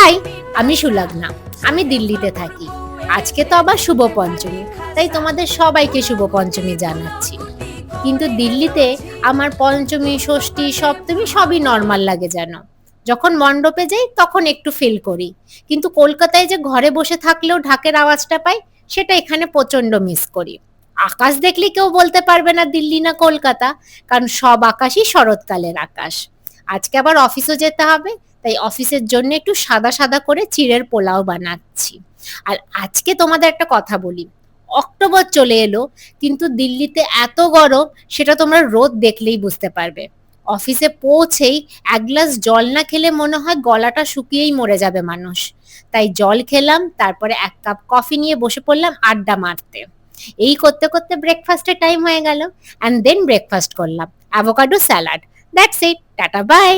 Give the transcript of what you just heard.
High, আমি সুলগ্না। আমি দিল্লিতে থাকি। আজকে তো আবার শুভ পঞ্চমী, তাই তোমাদের সবাইকে শুভ পঞ্চমী জানাচ্ছি। কিন্তু দিল্লিতে আমার পঞ্চমী, ষষ্ঠী, সপ্তমী সবই নর্মাল লাগে যেন। যখন মণ্ডপে যাই তখন একটু ফিল করি, কিন্তু কলকাতায় যে ঘরে বসে থাকলেও ঢাকের আওয়াজটা পাই, সেটা এখানে প্রচন্ড মিস করি। আকাশ দেখলে কেউ বলতে পারবে না দিল্লি না কলকাতা, কারণ সব আকাশই শরৎকালের আকাশ। আজকে আবার অফিসও যেতে হবে, তাই অফিসের জন্য একটু সাদা সাদা করে চিড়ের পোলাও বানাচ্ছি। আর আজকে তোমাদের একটা কথা বলি, অক্টোবর চলে এলো, কিন্তু দিল্লিতে এত গরম, সেটা তোমরা রোদ দেখলেই বুঝতে পারবে। অফিসে পৌঁছেই এক গ্লাস জল না খেলে মনে হয় গলাটা শুকিয়েই মরে যাবে মানুষ। তাই জল খেলাম, তারপরে এক কাপ কফি নিয়ে বসে পড়লাম আড্ডা মারতে। এই করতে করতে ব্রেকফাস্টের টাইম হয়ে গেল, অ্যান্ড দেন ব্রেকফাস্ট করলাম avocado salad. That's it, tata bye.